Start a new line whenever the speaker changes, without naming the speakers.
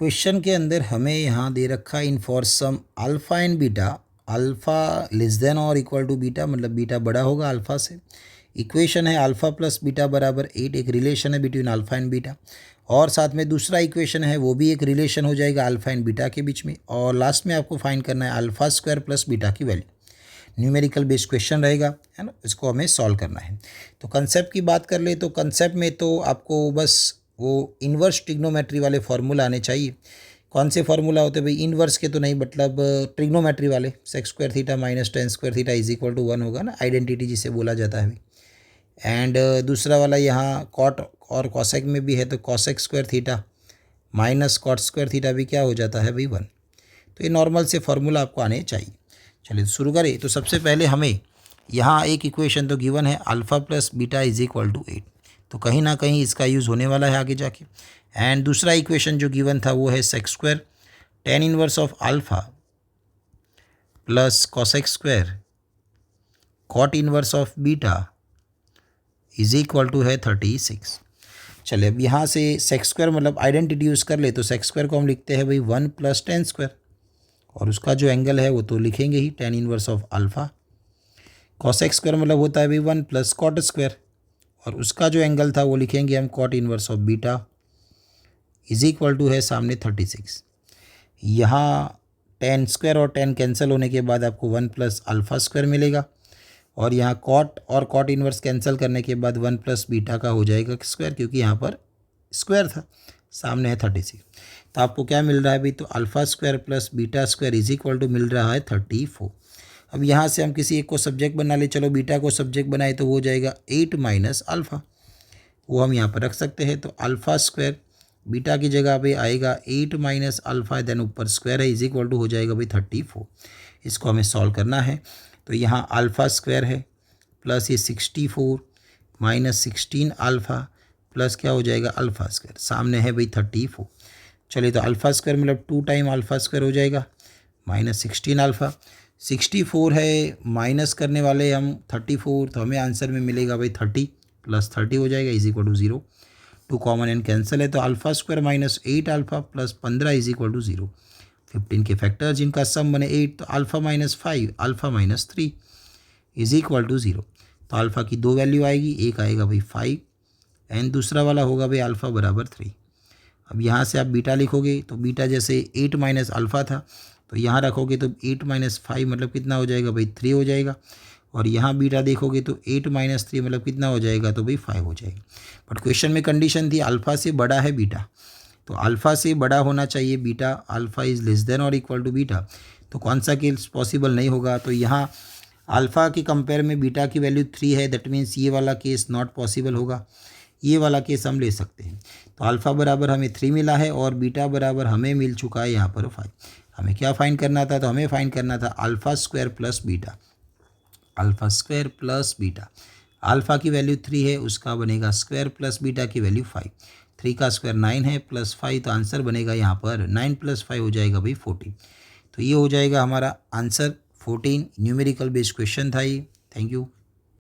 Question के अंदर हमें यहाँ दे रखा है इन for some alpha and beta, alpha less than और इक्वल टू बीटा, मतलब बीटा बड़ा होगा अल्फ़ा से। इक्वेशन है अल्फ़ा प्लस बीटा बराबर 8, एक रिलेशन है बिटवीन अल्फ़ा एंड बीटा। और साथ में दूसरा इक्वेशन है वो भी एक रिलेशन हो जाएगा अल्फ़ा एंड बीटा के बीच में। और लास्ट में आपको फाइंड करना है अल्फ़ा स्क्वायर प्लस बीटा की वैल्यू। न्यूमेरिकल बेस्ड क्वेश्चन रहेगा, है ना, इसको हमें सॉल्व करना है। तो कंसेप्ट की बात कर ले तो कंसेप्ट में तो आपको बस वो इन्वर्स ट्रिग्नोमेट्री वाले फार्मूला आने चाहिए। कौन से फार्मूला होते हैं भाई? इन्वर्स के तो नहीं, मतलब ट्रिग्नोमेट्री वाले। Sec square theta minus tan square theta is equal to 1 होगा ना, आइडेंटिटी जिसे बोला जाता है। एंड दूसरा वाला यहाँ कॉट और कॉसेक में भी है, तो cosec square theta minus cot square theta भी क्या हो जाता है भाई? 1। तो ये नॉर्मल से फार्मूला आपको आने चाहिए। चलिए शुरू करें। तो सबसे पहले हमें यहाँ एक इक्वेशन तो गिवन है alpha plus beta is equal to 8, तो कहीं ना कहीं इसका यूज़ होने वाला है आगे जाके। एंड दूसरा इक्वेशन जो गिवन था वो है sec square tan inverse of alpha plus cosec square cot inverse of beta is equal to है 36। चलिए अब यहाँ से सेक्स स्क्वायर मतलब आइडेंटिटी यूज़ कर ले, तो सेक्स स्क्वायर को हम लिखते हैं भाई 1 प्लस टेन स्क्वायर, और उसका जो एंगल है वो तो लिखेंगे ही tan inverse of alpha. Cosec square मतलब होता है भाई 1 प्लस कॉट स्क्वायर, और उसका जो एंगल था वो लिखेंगे हम cot inverse of beta is equal to है सामने 36। यहाँ टेन स्क्वायर और टेन कैंसिल होने के बाद आपको 1 प्लस अल्फ़ा स्क्वायर मिलेगा, और यहाँ कॉट और कॉट इनवर्स कैंसिल करने के बाद 1 प्लस बीटा का हो जाएगा स्क्वायर, क्योंकि यहाँ पर स्क्वायर था, सामने है 36। तो आपको क्या मिल रहा है भाई? तो alpha square plus beta square is equal to मिल रहा है 34। अब यहाँ से हम किसी एक को सब्जेक्ट बना ले, चलो बीटा को सब्जेक्ट बनाए तो वो हो जाएगा 8 माइनस अल्फ़ा, वो हम यहाँ पर रख सकते हैं। तो अल्फ़ा स्क्वायर बीटा की जगह पे आएगा 8 माइनस अल्फ़ा, देन ऊपर स्क्वायर है, इज इक्वल टू हो जाएगा भाई 34। इसको हमें सॉल्व करना है। तो यहाँ अल्फ़ा स्क्वायर है प्लस ये 64 माइनस 16 अल्फ़ा प्लस क्या हो जाएगा अल्फ़ा स्क्वायर, सामने है भाई 34। चलिए तो अल्फ़ा स्क्वायर मतलब 2 टाइम अल्फ़ा स्क्वायर हो जाएगा माइनस 16 अल्फ़ा। 64 है माइनस करने वाले हम 34, तो हमें आंसर में मिलेगा भाई 30 प्लस 30 हो जाएगा is equal to 0। 2 common and cancel है, तो alpha square minus 8 alpha plus 15 is equal to 0। 15 के फैक्टर्स जिनका सम बने 8, तो alpha minus 5 alpha minus 3 is equal to 0। तो अल्फ़ा की दो वैल्यू आएगी, एक आएगा भाई 5 एंड दूसरा वाला होगा भाई अल्फ़ा बराबर 3। अब यहाँ से आप बीटा लिखोगे तो बीटा जैसे 8 माइनस अल्फ़ा था, तो यहाँ रखोगे तो 8 माइनस 5 मतलब कितना हो जाएगा भाई 3 हो जाएगा, और यहाँ बीटा देखोगे तो 8 माइनस 3 मतलब कितना हो जाएगा, तो भाई 5 हो जाएगा। बट क्वेश्चन में कंडीशन थी अल्फ़ा से बड़ा है बीटा, तो अल्फ़ा से बड़ा होना चाहिए beta, alpha is less than और इक्वल टू बीटा, तो कौन सा केस पॉसिबल नहीं होगा? तो यहाँ अल्फ़ा के कंपेयर में बीटा की वैल्यू 3 है, दैट मीन्स ये वाला केस नॉट पॉसिबल होगा, ये वाला केस हम ले सकते हैं। तो अल्फ़ा बराबर हमें 3 मिला है और बीटा बराबर हमें मिल चुका है यहाँ पर 5। हमें क्या फाइंड करना था? तो हमें फाइंड करना था alpha square plus beta, alpha square plus beta. Alpha की वैल्यू 3 है, उसका बनेगा स्क्वायर प्लस बीटा की वैल्यू 5। 3 का स्क्वायर 9 है प्लस 5, तो आंसर बनेगा यहाँ पर 9 प्लस 5 हो जाएगा भाई 14। तो ये हो जाएगा हमारा आंसर 14। न्यूमेरिकल बेस्ड क्वेश्चन था ये। Thank you.